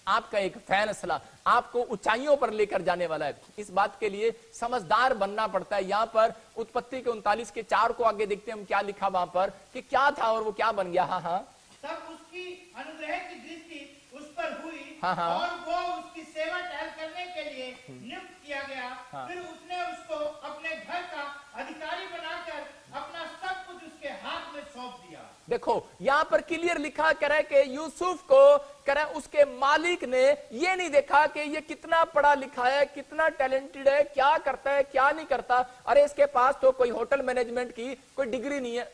आपका एक फैसला आपको ऊंचाइयों पर लेकर जाने वाला है। इस बात के लिए समझदार बनना पड़ता है। यहां पर उत्पत्ति के 39:4 को आगे देखते हैं हम क्या लिखा वहां पर कि क्या था और वो क्या बन गया। हाँ हाँ, तब उसकी अनुग्रह की दृष्टि उस पर हुई, हाँ, हाँ। और वो उसकी सेवा टहल करने के लिए नियुक्त किया गया। हाँ। फिर उसने उसको अपने घर का अधिकारी बनाकर अपना सब कुछ उसके हाथ में सौंप दिया। देखो यहां पर क्लियर लिखा कह रहा है कि यूसुफ को कह रहा है उसके मालिक ने ये नहीं देखा कि ये कितना पढ़ा लिखा है, कितना टैलेंटेड है, क्या करता है क्या नहीं करता। अरे इसके पास तो कोई होटल मैनेजमेंट की कोई डिग्री नहीं है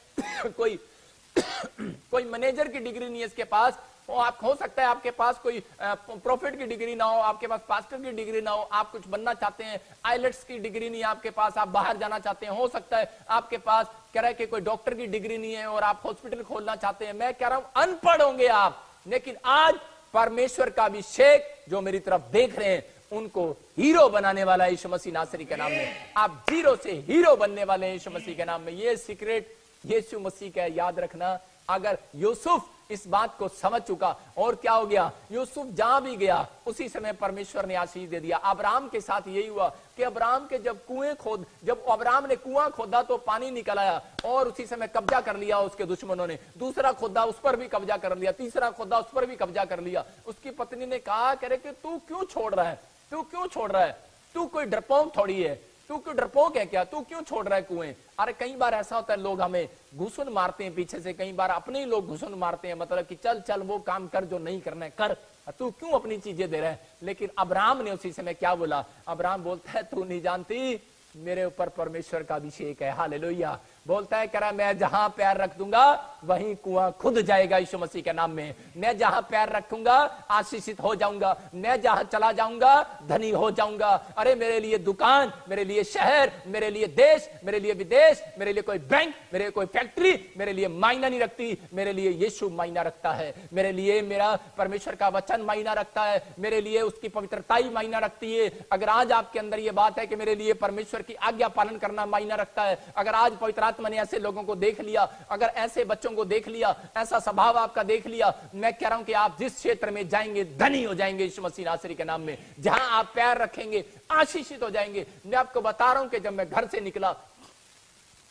कोई मैनेजर की डिग्री नहीं है इसके पास। आप हो सकता है आपके पास कोई प्रॉफिट की डिग्री ना हो, आपके पास पास्टर की डिग्री ना हो, आप कुछ बनना चाहते हैं, आईलेट्स की डिग्री नहीं है आपके पास, आप बाहर जाना चाहते हैं, हो सकता है आपके पास कह रहा है कि कोई डॉक्टर की डिग्री नहीं है और आप हॉस्पिटल खोलना चाहते हैं। मैं कह रहा हूं अनपढ़ होंगे आप, लेकिन आज परमेश्वर का अभिषेक जो मेरी तरफ देख रहे हैं उनको हीरो बनाने वाला यीशु मसीह नासरी के नाम में। आप जीरो से हीरो बनने वाले यीशु मसीह के नाम में। ये सीक्रेट यीशु मसीह का याद रखना। अगर यूसुफ इस बात को समझ चुका और क्या हो गया, यूसुफ जहां भी गया उसी समय परमेश्वर ने आशीष दे दिया। अब्राहम के साथ यही हुआ कि अब्राहम के जब अब्राहम ने कुआं खोदा तो पानी निकल आया और उसी समय कब्जा कर लिया उसके दुश्मनों ने। दूसरा खोदा उस पर भी कब्जा कर लिया, तीसरा खोदा उस पर भी कब्जा कर लिया। उसकी पत्नी ने कहा करे कि तू क्यों छोड़ रहा है, तू क्यों छोड़ रहा है, तू कोई डरपोक थोड़ी है, तू क्यों डरपोक है क्या, तू क्यों छोड़ रहा है कुएं। अरे कई बार ऐसा होता है लोग हमें घुसन मारते हैं पीछे से, कई बार अपने ही लोग घुसन मारते हैं, मतलब कि चल चल वो काम कर जो नहीं करना है कर, तू क्यों अपनी चीजें दे रहा है। लेकिन अब्राहम ने उसी समय क्या बोला, अब्राहम बोलता है तू नहीं जानती मेरे ऊपर परमेश्वर का अभिषेक है। हालेलुया। बोलता है करा मैं जहां पैर रख दूंगा वहीं कुआं खुद जाएगा यीशु मसीह के नाम में। मैं जहां पैर रखूंगा आशीषित हो जाऊंगा, मैं जहां चला जाऊंगा धनी हो जाऊंगा। अरे मेरे लिए दुकान, मेरे लिए शहर, मेरे लिए देश, मेरे लिए विदेश, मेरे लिए कोई बैंक, मेरे लिए कोई फैक्ट्री मेरे लिए मायना नहीं रखती। मेरे लिए यीशु मायना रखता है, मेरे लिए मेरा परमेश्वर का वचन मायना रखता है, मेरे लिए उसकी पवित्रता ही मायना रखती है। अगर आज आपके अंदर ये बात है कि मेरे लिए परमेश्वर की आज्ञा पालन करना मायना रखता है, अगर आज पवित्र आत्मा ने ऐसे लोगों को देख लिया, अगर ऐसे बच्चों को देख लिया, ऐसा स्वभाव आपका देख लिया, मैं कह रहा हूं कि आप जिस क्षेत्र में जाएंगे धनी हो जाएंगे यीशु मसीह नासरी के नाम में। जहां आप पैर रखेंगे आशीषित हो जाएंगे। मैं आपको बता रहा हूं कि जब मैं घर से निकला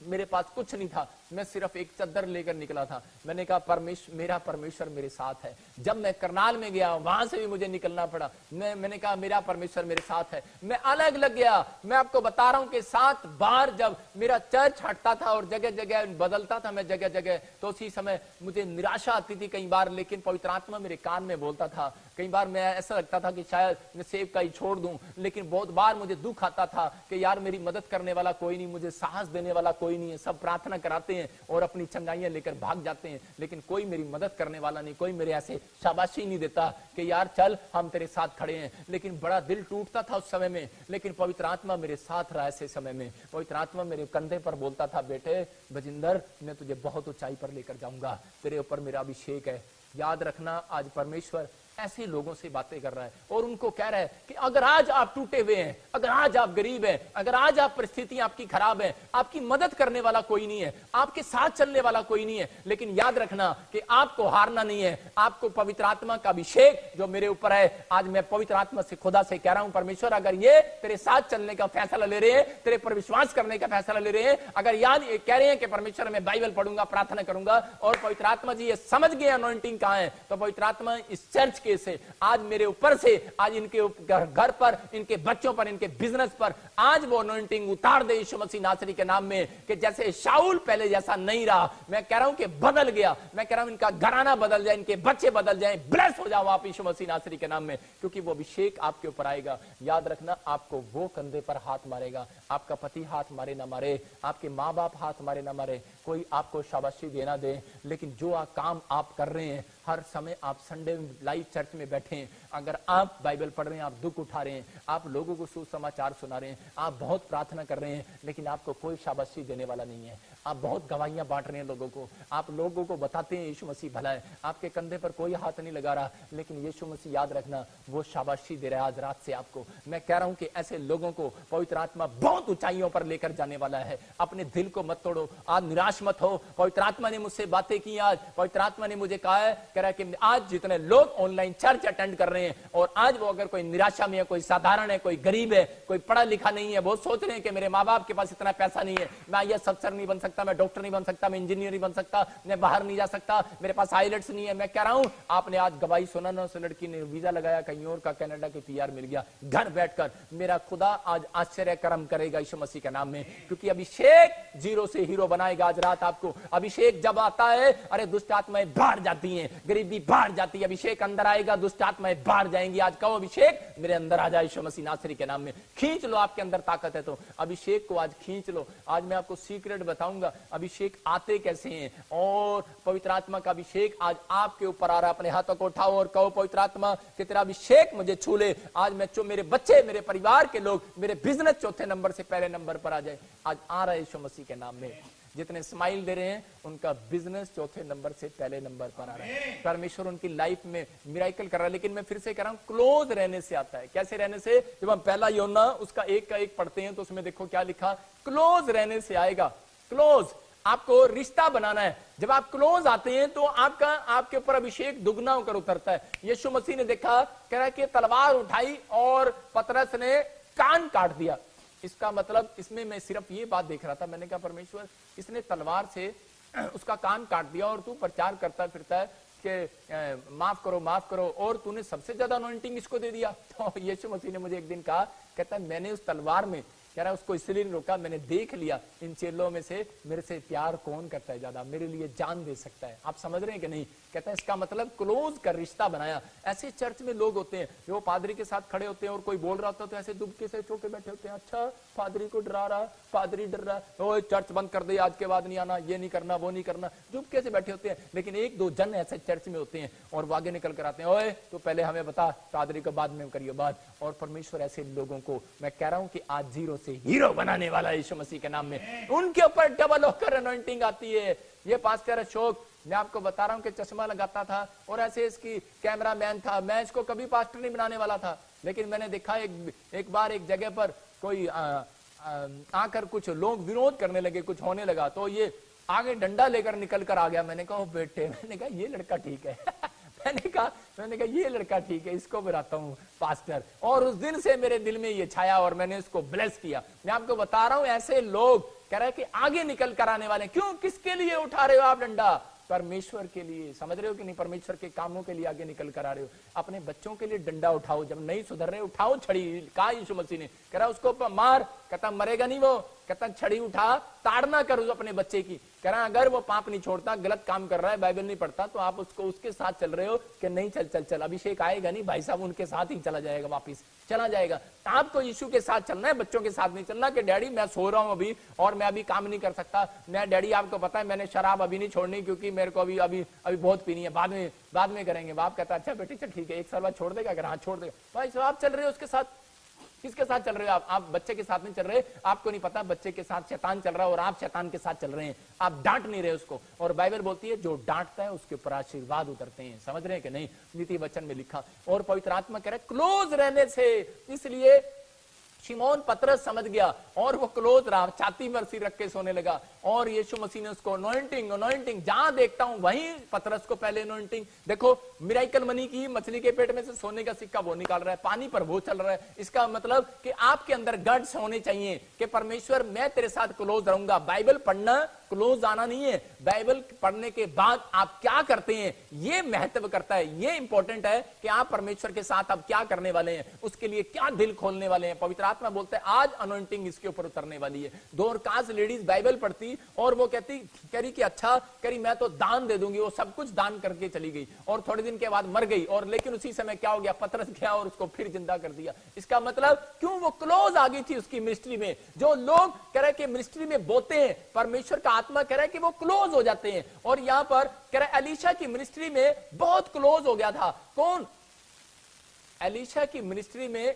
मेरे पास कुछ नहीं था, मैं सिर्फ एक चद्दर लेकर निकला था। मैंने कहा मेरा परमेश्वर मेरे साथ है। जब मैं करनाल में गया वहां से भी मुझे निकलना पड़ा, मैंने कहा मेरा परमेश्वर मेरे साथ है। मैं अलग लग गया। मैं आपको बता रहा हूं कि 7 बार जब मेरा चर्च हटता था और जगह जगह बदलता था मैं जगह जगह, तो उसी समय मुझे निराशा आती थी कई बार, लेकिन पवित्र आत्मा मेरे कान में बोलता था। कई बार मैं ऐसा लगता था कि शायद मैं सेब का ही छोड़ दूं, लेकिन बहुत बार मुझे दुख आता था कि यार मेरी मदद करने वाला कोई नहीं, मुझे साहस देने वाला कोई नहीं है। सब प्रार्थना कराते हैं और अपनी चंगाइयां लेकर भाग जाते हैं, लेकिन कोई मेरी मदद करने वाला नहीं, कोई मेरे ऐसे शाबाशी नहीं देता कि यार चल हम तेरे साथ खड़े हैं। लेकिन बड़ा दिल टूटता था उस समय में, लेकिन पवित्र आत्मा मेरे साथ रहा। ऐसे समय में पवित्र आत्मा मेरे कंधे पर बोलता था, बेटे बजिंदर मैं तुझे बहुत ऊंचाई पर लेकर जाऊंगा, तेरे ऊपर मेरा अभिषेक है। याद रखना आज परमेश्वर ऐसे लोगों से बातें कर रहा है और उनको कह रहा है कि अगर आज आप टूटे हुए हैं, अगर आज आप गरीब हैं, अगर आज आप परिस्थितियां आपकी खराब हैं, आपकी मदद करने वाला कोई नहीं है, आपके साथ चलने वाला कोई नहीं है, लेकिन याद रखना कि आपको हारना नहीं है। आपको पवित्र आत्मा का अभिषेक जो मेरे ऊपर है, आज मैं पवित्र आत्मा से खुदा से कह रहा हूं परमेश्वर अगर ये तेरे साथ चलने का फैसला ले रहे हैं, तेरे पर विश्वास करने का फैसला ले रहे हैं, अगर याद ये कह रहे हैं कि परमेश्वर मैं बाइबल पढ़ूंगा, प्रार्थना करूंगा और पवित्र आत्मा जी ये समझ गए अनॉइंटिंग कहां है, तो पवित्र आत्मा इस चर्च के से आज मेरे ऊपर से आज इनके घर पर, इनके बच्चों पर, इनके बिजनेस पर आज वो अनॉइंटिंग उतार दे यीशु मसीह नासरी के नाम में। कि जैसे शाऊल पहले जैसा नहीं रहा, मैं कह रहा हूं कि बदल गया। मैं कह रहा हूं इनका घराना बदल जाए, इनके बच्चे बदल जाएं, ब्लेस हो जाओ आप यीशु मसीह नासरी के नाम में, क्योंकि वो अभिषेक आपके ऊपर आएगा। याद रखना आपको वो कंधे पर हाथ मारेगा, आपका पति हाथ मारे ना मारे, आपके माँ बाप हाथ मारे ना मारे, कोई आपको शाबाशी देना दे, लेकिन जो काम आप कर रहे हैं हर समय, आप संडे लाइव चर्च में बैठे हैं, अगर आप बाइबल पढ़ रहे हैं, आप दुख उठा रहे हैं, आप लोगों को सुसमाचार सुना रहे हैं, आप बहुत प्रार्थना कर रहे हैं, लेकिन आपको कोई शाबाशी देने वाला नहीं है, आप बहुत गवाहियां बांट रहे हैं लोगों को, आप लोगों को बताते हैं यीशु मसीह भला है, आपके कंधे पर कोई हाथ नहीं लगा रहा, लेकिन यीशु मसीह याद रखना वो शाबाशी दे रहा है आज रात से आपको। मैं कह रहा हूं कि ऐसे लोगों को पवित्र आत्मा बहुत ऊंचाइयों पर लेकर जाने वाला है। अपने दिल को मत तोड़ो। आज निराश निराश मत हो। पवित्र आत्मा ने मुझसे बातें की आज, पवित्र आत्मा ने मुझे कहा है, कह रहा है कि आज जितने लोग ऑनलाइन चर्च अटेंड कर रहे हैं और आज वो अगर कोई निराशा में है, कोई साधारण है, कोई गरीब है, कोई पढ़ा लिखा नहीं है, वो सोच रहे हैं कि मेरे माँ बाप के पास इतना पैसा नहीं है, मैं आईएएस अफसर नहीं बन सकता, मैं डॉक्टर नहीं बन सकता, मैं इंजीनियर नहीं बन सकता, मैं बाहर नहीं जा सकता, मेरे पास आईलेट्स नहीं है। मैं कह रहा हूं आपने आज गवाही सुना ना, उस लड़की ने वीजा लगाया, कहीं और का कनाडा के पीआर मिल गया, घर बैठकर। मेरा खुदा आज आश्चर्य कर्म करेगा यीशु मसीह के नाम में, क्योंकि अभिषेक जीरो से हीरो बनाएगा आज रात आपको। अभिषेक जब आता है, अरे दुष्ट आत्माएं बाहर जाती हैं, गरीबी बाहर जाती है, अभिषेक अंदर आएगा, दुष्ट आत्माएं बाहर जाएंगी। आज कहो अभिषेक मेरे अंदर आ जाए यीशु मसीह नासरी के नाम में। खींच लो, आपके अंदर ताकत है तो अभिषेक को आज खींच लो। आज मैं आपको सीक्रेट बताऊंगा अभिषेक आते कैसे हैं, और पवित्र आत्मा का अभिषेक आज आपके ऊपर आ रहा है। अपने हाथों को उठाओ और कहो पवित्र आत्मा कि तेरा अभिषेक मुझे छू ले। आज मैं मेरे बच्चे, मेरे परिवार के लोग, मेरे बिजनेस चौथे नंबर से पहले नंबर पर आ जाए। आज आ रहा है यीशु मसीह के नाम में। जितने स्माइल दे रहे हैं उनका बिजनेस चौथे नंबर से पहले नंबर पर आ रहा है। परमेश्वर उनकी लाइफ में मिराइकल कर रहा है। लेकिन मैं फिर से कह रहा हूं, क्लोज रहने से आता है। कैसे रहने से? जब हम पहला यूहन्ना उसका 1 का 1 पढ़ते हैं तो उसमें देखो क्या लिखा, क्लोज रहने से आएगा। क्लोज, आपको रिश्ता बनाना है। जब आप क्लोज आते हैं तो आपके ऊपर अभिषेक दुगना होकर उतरता है। यीशु मसीह ने देखा, कह रहा है कि तलवार उठाई और पतरस ने कान काट दिया। इसका मतलब, इसमें मैं सिर्फ ये बात देख रहा था, मैंने कहा परमेश्वर इसने तलवार से उसका कान काट दिया और तू प्रचार करता फिरता है कि माफ करो माफ करो, और तूने सबसे ज्यादा अनॉइंटिंग इसको दे दिया। तो यीशु मसीह ने मुझे एक दिन कहा, कहता है मैंने उस तलवार में, कह रहा है उसको इसलिए नहीं रोका, मैंने देख लिया इन चेलों में से मेरे से प्यार कौन करता है ज्यादा, मेरे लिए जान दे सकता है। आप समझ रहे हैं कि नहीं? कहता है इसका मतलब क्लोज कर रिश्ता बनाया। ऐसे चर्च में लोग होते हैं जो पादरी के साथ खड़े होते हैं और कोई बोल रहा होता है तो ऐसे दुबके से चौके बैठे होते हैं। अच्छा पादरी को डरा रहा, पादरी डर रहा, ओ चर्च बंद कर दे, आज के बाद नहीं आना, ये नहीं करना, वो नहीं करना, दुबके से बैठे होते हैं। लेकिन 1-2 जन ऐसे चर्च में होते हैं और वो आगे निकल कर आते हैं, ओए तो पहले हमें बता, पादरी को बाद में करिए बात। और परमेश्वर ऐसे लोगों को मैं कह रहा हूं कि आज जीरो से हीरो बनाने वाला है यीशु मसीह के नाम में। उनके ऊपर डबल होकर अनॉइंटिंग आती है। ये पास्टर अशोक, मैं आपको बता रहा हूं कि चश्मा लगाता था और ऐसे इसकी कैमरामैन था। मैं इसको कभी पास्टर नहीं बनाने वाला था, लेकिन मैंने देखा एक बार एक जगह पर कोई आकर कुछ लोग विरोध करने लगे, कुछ होने लगा, तो ये आगे डंडा लेकर निकल कर आ गया। मैंने कहा बेटे, मैंने कहा ये लड़का ठीक है मैंने कहा ये लड़का ठीक है, इसको बनाता हूँ पास्टर। और उस दिन से मेरे दिल में ये छाया और मैंने इसको ब्लेस किया। मैं आपको बता रहा हूं ऐसे लोग कह रहे हैं कि आगे निकल कर आने वाले। क्यों? किसके लिए उठा रहे हो आप डंडा? परमेश्वर के लिए। समझ रहे हो कि नहीं? परमेश्वर के कामों के लिए आगे निकल कर आ रहे हो। अपने बच्चों के लिए डंडा उठाओ, जब नहीं सुधर रहे उठाओ छड़ी। कहा यीशु मसीह ने, कह रहा उसको मार, कहता मरेगा नहीं वो, कहता छड़ी उठा, ताड़ना करो अपने बच्चे की। कह रहा अगर वो पाप नहीं छोड़ता, गलत काम कर रहा है, बाइबल नहीं पढ़ता, तो आप उसको उसके साथ चल रहे हो कि नहीं चल चल चल, अभिषेक आएगा नहीं भाई साहब, उनके साथ ही चला जाएगा, वापिस चला जाएगा। आपको यीशु के साथ चलना है, बच्चों के साथ नहीं चलना कि डैडी मैं सो रहा हूं अभी और मैं अभी काम नहीं कर सकता। मैं डैडी आपको पता है मैंने शराब अभी नहीं छोड़नी क्योंकि मेरे को अभी बहुत पीनी है, बाद में करेंगे। बाप कहता अच्छा बेटी चल ठीक है, 1 साल बाद छोड़ देगा? अगर हाँ छोड़ देगा। भाई साहब आप चल रहे हो उसके साथ, किसके साथ चल रहे हो आप बच्चे के साथ नहीं चल रहे। आपको नहीं पता बच्चे के साथ शैतान चल रहा है और आप शैतान के साथ चल रहे हैं। आप डांट नहीं रहे उसको। और बाइबल बोलती है जो डांटता है उसके ऊपर आशीर्वाद उतरते हैं। समझ रहे हैं कि नहीं? नीति वचन में लिखा। और पवित्र आत्मा कह रहा है क्लोज रहने से। इसलिए शिमोन पतरस समझ गया और वो क्लोज रहा, छाती पर सिर रख के सोने लगा। और यीशु मसीह ने उसको अनॉइंटिंग जहां देखता हूं वहीं पतरस को पहले अनॉइंटिंग। देखो मिराइकल मनी की, मछली के पेट में से सोने का सिक्का वो निकाल रहा है, पानी पर वो चल रहा है। इसका मतलब कि आपके अंदर गट्स होने चाहिए कि परमेश्वर मैं तेरे साथ क्लोज रहूंगा। बाइबल पढ़ना क्लोज आना नहीं है, बाइबल पढ़ने के बाद आप क्या करते हैं ये महत्व करता है। ये इंपॉर्टेंट है कि आप परमेश्वर के साथ अब क्या करने वाले हैं, उसके लिए क्या दिल खोलने वाले हैं। पवित्र आत्मा बोलता है आज अनॉइंटिंग इसके ऊपर उतरने वाली है। दोरकास लेडीज बाइबल पढ़ती और वो कह रही कि अच्छा करी मैं तो दान दे दूंगी। वो सब कुछ दान करके चली गई और थोड़े दिन के बाद मर गई। और लेकिन उसी समय क्या हो गया, पतरस गया और उसको फिर जिंदा कर दिया। इसका मतलब क्यों? वो क्लोज आ गई थी उसकी मिनिस्ट्री में। जो लोग कह रहे कि मिनिस्ट्री में बोते हैं, परमेश्वर का आत्मा कह रहा है कि वो क्लोज हो जाते हैं। और यहां पर कह रहा है एलीशा की मिनिस्ट्री में बहुत क्लोज हो गया था। कौन? एलीशा की मिनिस्ट्री में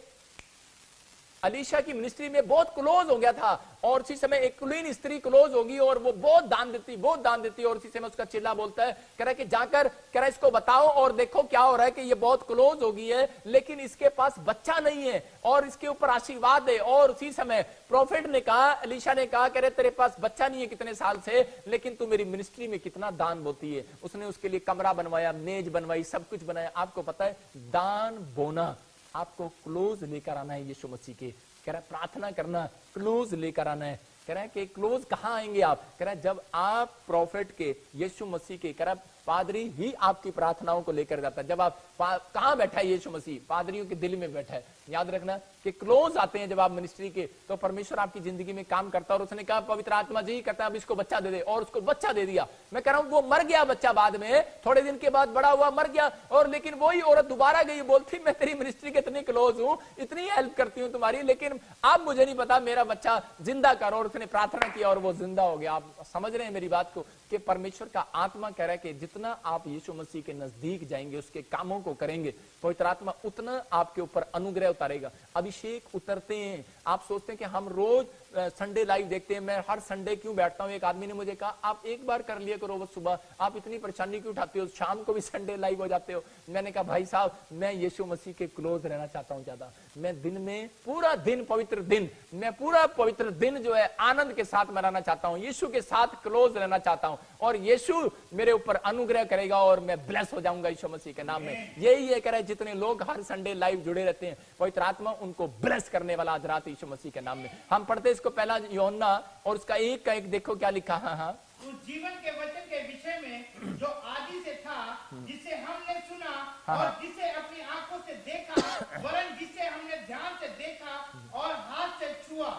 अलीशा की मिनिस्ट्री में बहुत क्लोज हो गया था और उसी समय एक कुलीन स्त्री क्लोज होगी और वो बहुत दान देती और उसी समय उसका चेला बोलता है, कह रहा है कि जाकर कह रहा है इसको बताओ और देखो क्या हो रहा है कि ये बहुत क्लोज हो गई है लेकिन इसके पास बच्चा नहीं है और इसके ऊपर आशीर्वाद है। और उसी समय प्रॉफिट ने कहा, अलीशा ने कहा, कह रहे तेरे पास बच्चा नहीं है कितने साल से, लेकिन तू मेरी मिनिस्ट्री में कितना दान बोती है। उसने उसके लिए कमरा बनवाया, मेज बनवाई, सब कुछ बनाया। आपको पता है दान बोना आपको क्लोज लेकर आना है यीशु मसीह के। कह रहा है प्रार्थना करना क्लोज लेकर आना है। कह रहा है कि क्लोज कहां आएंगे आप? कह रहा है जब आप प्रॉफिट के, यीशु मसीह के, कह रहा है पादरी ही आपकी प्रार्थनाओं को लेकर जाता है। जब आप कहां बैठा है यीशु मसीह? पादरियों के दिल में बैठा है। याद रखना कि क्लोज आते हैं जब आप मिनिस्ट्री के, तो परमेश्वर आपकी जिंदगी में काम करता है। और उसने कहा पवित्र आत्मा जी कहता है अब इसको बच्चा दे दे, और उसको बच्चा दे दिया। मैं कह रहा हूं वो मर गया बच्चा, बाद में थोड़े दिन के बाद बड़ा हुआ, मर गया। और लेकिन वही औरत दोबारा गई, बोलती मैं तेरी मिनिस्ट्री के इतनी क्लोज हूं, इतनी हेल्प करती हूं तुम्हारी, लेकिन अब मुझे नहीं पता, मेरा बच्चा जिंदा कर। और उसने प्रार्थना किया और वो जिंदा हो गया। आप समझ रहे हैं मेरी बात को कि परमेश्वर का आत्मा कह रहा है कि जितना आप यीशु मसीह के नजदीक जाएंगे, उसके कामों को करेंगे, पवित्र आत्मा उतना आपके ऊपर अनुग्रह उतारेगा, अभिषेक उतरते हैं। आप सोचते हैं कि हम रोज संडे लाइव देखते हैं, मैं हर संडे क्यों बैठता हूं? एक आदमी ने मुझे कहा आप एक बार कर लिया करो, वो सुबह आप इतनी परेशानी क्यों उठाते हो, शाम को भी संडे लाइव हो जाते हो। मैंने कहा भाई साहब मैं यीशु मसीह के क्लोज रहना चाहता हूं ज्यादा। मैं दिन में पूरा दिन पवित्र दिन, मैं पूरा पवित्र दिन जो है आनंद के साथ मनाना चाहता हूं, यीशु के साथ क्लोज रहना चाहता हूं और यीशु मेरे ऊपर अनुग्रह करेगा और मैं ब्लेस हो जाऊंगा यीशु मसीह के नाम में। यही है कह रहे जितने लोग हर संडे लाइव जुड़े रहते हैं, पवित्र आत्मा उनको ब्लेस करने वाला आज रात यीशु मसीह के नाम में। हम पढ़ते इसको पहला यूहन्ना और उसका एक का एक देखो क्या लिखा। हाँ उस जीवन के वचन के विषय में जो आदि से था, जिसे हमने सुना और जिसे अपनी आंखों से देखा, वरन जिसे हमने ध्यान से देखा और हाथ से छुआ।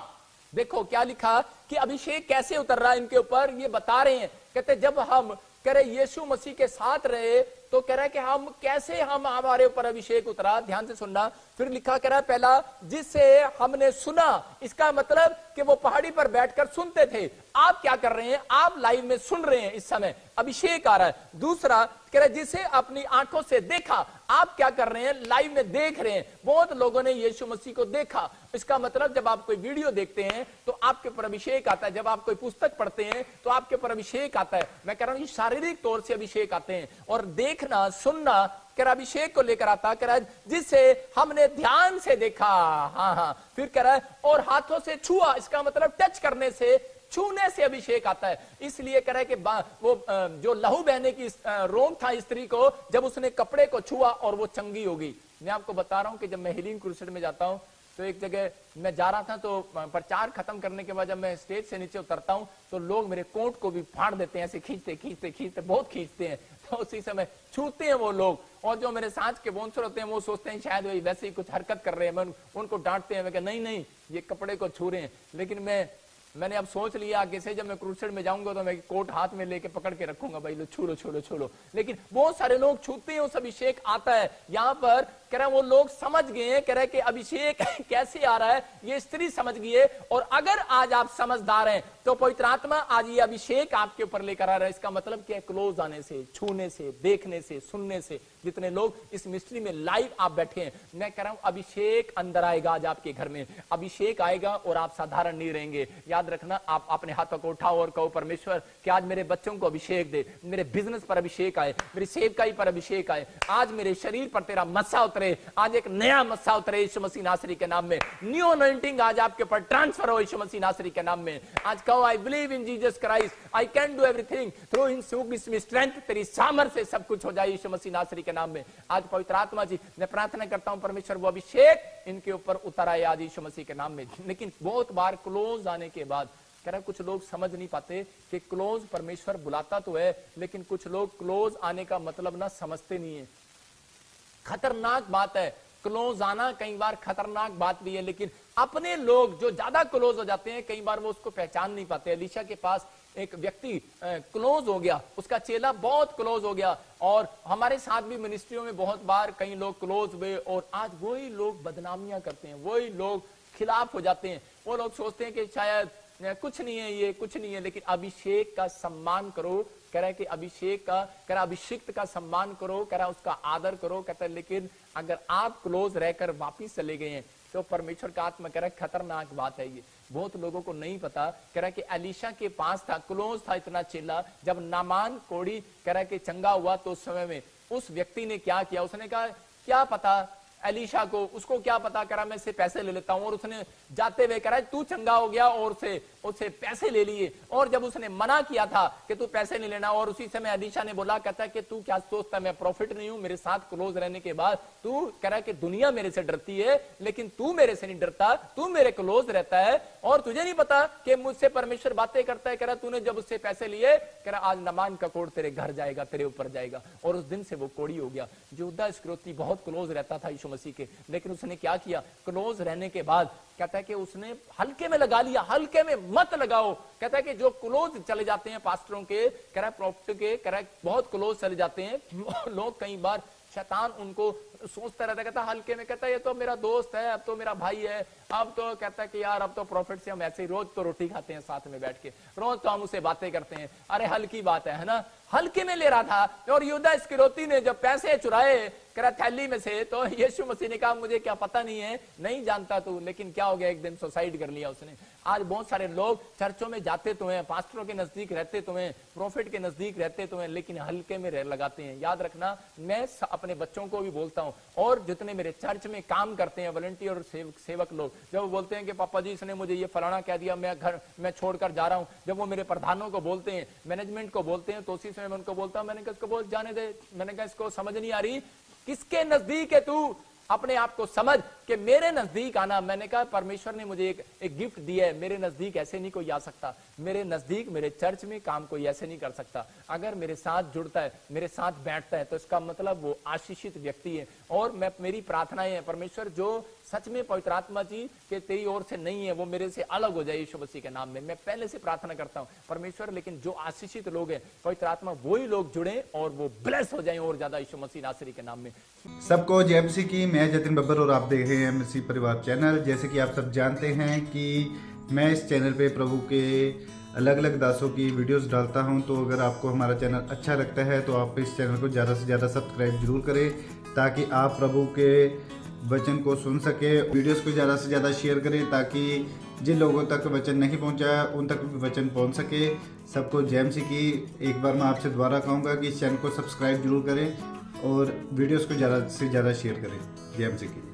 देखो क्या लिखा कि अभिषेक कैसे उतर रहा है इनके ऊपर, ये बता रहे हैं। कहते जब हम कह रहे यीशु मसीह के साथ रहे तो कह रहा है कि हम कैसे, हम हमारे ऊपर अभिषेक उतरा। ध्यान से सुनना। फिर लिखा कह रहा है पहला जिसे हमने सुना, इसका मतलब कि वो पहाड़ी पर बैठकर सुनते थे। आप क्या कर रहे हैं? आप लाइव में सुन रहे हैं, इस समय अभिषेक आ रहा है। दूसरा कह रहा है जिसे अपनी आंखों से देखा, आप क्या कर रहे हैं? लाइव में देख रहे हैं। बहुत लोगों ने यीशु मसीह को देखा। इसका मतलब जब आप कोई वीडियो देखते हैं तो आपके ऊपर अभिषेक आता है, जब आप कोई पुस्तक पढ़ते हैं तो आपके ऊपर अभिषेक आता है। मैं कह रहा हूं शारीरिक तौर से अभिषेक आते हैं और देखना सुनना कह रहा अभिषेक को लेकर आता। कह रहा है जिसे हमने ध्यान से देखा। हाँ। फिर कह रहा है और हाथों से छुआ, इसका मतलब टच करने से, छूने से अभिषेक आता है। इसलिए कह रहा है कि वो जो लहू बहने की रोग था स्त्री को, जब उसने कपड़े को छुआ और वो चंगी हो गई। मैं आपको बता रहा हूं कि जब मैं हीलिंग क्रूसेड में जाता हूं तो एक जगह मैं जा रहा था, तो प्रचार खत्म करने के बाद जब मैं स्टेज से नीचे उतरता हूं तो लोग मेरे कोट को भी फाड़ देते हैं, ऐसे खींचते बहुत खींचते हैं। तो उसी समय छूते हैं वो लोग, और जो मेरे साथ के बोंसर होते हैं वो सोचते हैं शायद वही वैसे ही कुछ हरकत कर रहे हैं। मैं उनको डांटते हैं, मैं कहा नहीं ये कपड़े को छू रहे हैं। लेकिन मैंने अब सोच लिया आगे से जब मैं क्रूसेड में जाऊंगा तो मैं कोट हाथ में लेके पकड़ के रखूंगा, भाई लो छू लो। लेकिन बहुत सारे लोग छूते हैं, उस अभिषेक आता है। यहाँ पर कह रहा है वो लोग समझ गए हैं, कह रहा है कि अभिषेक कैसे आ रहा है, ये स्त्री समझ गई है। और अगर आज आप समझदार हैं तो पवित्र आत्मा आज ये अभिषेक आपके ऊपर लेकर आ रहा है। इसका मतलब क्या है? क्लोज आने से, छूने से, देखने से, सुनने से। जितने लोग इस मिस्ट्री में लाइव आप बैठे हैं, मैं कह रहा हूं अभिषेक अंदर आएगा आज आपके घर में, अभिषेक आएगा और आप साधारण नहीं रहेंगे। याद रखना, आप अपने हाथों को उठाओ और कहो परमेश्वर कि आज मेरे बच्चों को अभिषेक दे, मेरे बिजनेस पर अभिषेक आए, मेरी सेवकाई पर अभिषेक आए, आज मेरे शरीर पर तेरा मस्सा उतरे, आज एक नया मस्सा उतरे यीशु मसीह नासरी के नाम में। न्यू अनॉइंटिंग आज आपके ऊपर ट्रांसफर हो यीशु मसीह नासरी के नाम में। आज कहो I believe in Jesus Christ, I can do everything through him who gives me strength. तेरी सामर्थ्य से सब कुछ हो जाए यीशु मसीह नासरी के नाम में। आज पवित्र आत्मा जी मैं प्रार्थना करता हूं परमेश्वर वो अभिषेक इनके ऊपर उतर आए आज यीशु मसीह के नाम में। लेकिन बहुत बार क्लोज आने के बाद कह रहा कुछ लोग समझ नहीं पाते कि क्लोज परमेश्वर बुलाता तो है, लेकिन कुछ लोग क्लोज आने का मतलब ना समझते नहीं है। खतरनाक बात है क्लोज आना, कई बार खतरनाक बात भी है। लेकिन अपने लोग जो ज्यादा क्लोज हो जाते हैं कई बार वो उसको पहचान नहीं पाते। एलीशा के पास एक व्यक्ति क्लोज हो गया, उसका चेला बहुत क्लोज हो गया, और हमारे साथ भी मिनिस्ट्रियों में बहुत बार कई लोग क्लोज हुए और आज वही लोग बदनामियां करते हैं, वही लोग खिलाफ हो जाते हैं। वो लोग सोचते हैं कि शायद कुछ नहीं है, ये कुछ नहीं है। लेकिन अभिषेक का सम्मान करो, कह रहा है कि अभिषेक का, कह रहा अभिषिक्त का सम्मान करो, कह रहा उसका आदर करो, कहता है लेकिन अगर आप क्लोज रहकर वापिस चले गए हैं तो परमेश्वर का आत्मा कह रहा है खतरनाक बात है ये। बहुत लोगों को नहीं पता, कह रहा है कि एलीशा के पास था, क्लोज था इतना चेला, जब नामान कोढ़ी कह रहा है कि चंगा हुआ तो उस समय में उस व्यक्ति ने क्या किया, उसने कहा क्या पता एलीशा को, उसको क्या पता, कह रहा मैं इससे पैसे ले लेता हूं, और उसने जाते हुए कह रहा तू चंगा हो गया और उससे पैसे ले लिए। और जब उसने मना किया था कि तू पैसे नहीं लेना, और उसी समय एलीशा ने बोला, कहता है कि तू क्या सोचता है मैं प्रॉफिट नहीं हूं, मेरे साथ क्लोज रहने के बाद तू कह रहा है कि दुनिया मेरे से डरती है, लेकिन तू मेरे से नहीं डरता, तू मेरे क्लोज रहता है और तुझे नहीं पता कि मुझसे परमेश्वर बातें करता है। कह रहा तूने जब उससे पैसे लिए, कह रहा आज नामान का कोढ़ तेरे घर जाएगा, तेरे ऊपर जाएगा। और उस दिन से वो कोढ़ी हो गया। यहूदा इस्करियोती बहुत क्लोज रहता था यीशु मसीह के, लेकिन उसने क्या किया, क्लोज रहने के बाद कहता है कि उसने हल्के में लगा लिया। हल्के में मत लगाओ, कहता है कि जो क्लोज चले जाते हैं पास्टरों के, कह रहा प्रॉफिट के, कह रहा बहुत क्लोज चले जाते हैं लोग, कई बार शैतान उनको सोचता रहता है, कहता हल्के में, कहता है ये तो मेरा दोस्त है, अब तो मेरा भाई है, अब तो कहता है कि यार अब तो प्रॉफिट से हम ऐसे ही रोज तो रोटी खाते हैं साथ में बैठ के, रोज तो हम उससे बातें करते हैं, अरे हल्की बात है ना, हल्के में ले रहा था। और यहूदा इस्करियोती ने जब पैसे चुराए करा थैली में से, तो यीशु मसीह ने कहा मुझे क्या पता नहीं है, नहीं जानता तू, लेकिन क्या हो गया, एक दिन सुसाइड कर लिया उसने। आज बहुत सारे लोग चर्चों में जाते तो हैं, पास्टरों के नजदीक रहते तो हैं, प्रॉफिट के नजदीक रहते तो हैं, लेकिन हल्के में लगाते हैं। याद रखना, मैं अपने बच्चों को भी बोलता हूं, और जितने मेरे चर्च में काम करते हैं वॉलंटियर और सेवक लोग, जब वो बोलते हैं कि पापा जी इसने मुझे ये फलाना कह दिया, मैं छोड़कर जा रहा हूं, जब वो मेरे प्रधानों को बोलते हैं, मैनेजमेंट को बोलते हैं, तो उसी समय मैं उनको बोलता हूं, मैंने कहा इसको बोल जाने दे, मैंने कहा इसको समझ नहीं आ रही, किसके नजदीक है तू, अपने आप को समझ कि मेरे नजदीक आना। मैंने कहा परमेश्वर ने मुझे एक गिफ्ट दिया है, मेरे नजदीक ऐसे नहीं कोई आ सकता, मेरे नजदीक मेरे चर्च में काम कोई ऐसे नहीं कर सकता। अगर मेरे साथ जुड़ता है, मेरे साथ बैठता है, तो इसका मतलब वो आशीषित व्यक्ति है। और मेरी प्रार्थनाएं है, परमेश्वर जो सच में पवित्र आत्मा जी के तेरी ओर से नहीं है, वो मेरे से अलग हो जाए यीशु मसीह के नाम में। मैं पहले से प्रार्थना करता हूँ परमेश्वर, लेकिन जो आशीषित लोग हैं पवित्र आत्मा, वही लोग जुड़े और वो ब्लेस हो जाए और ज्यादा यीशु मसीह नासरी के नाम में। सबको जय मसीह की। मैं जतिन बब्बर और आप देख रहे हैं मसीह परिवार चैनल। जैसे कि आप सब जानते हैं कि मैं इस चैनल पे प्रभु के अलग अलग दासों की वीडियोस डालता हूं, तो अगर आपको हमारा चैनल अच्छा लगता है तो आप इस चैनल को ज़्यादा से ज़्यादा सब्सक्राइब जरूर करें, ताकि आप प्रभु के वचन को सुन सके। वीडियोस को ज़्यादा से ज़्यादा शेयर करें, ताकि जिन लोगों तक वचन नहीं पहुंचा उन तक भी वचन पहुंच सके। सबको जय मसीह की। एक बार मैं आपसे दोबारा कहूँगा कि इस चैनल को सब्सक्राइब जरूर करें और वीडियोस को ज़्यादा से ज़्यादा शेयर करें। जय मसीह की।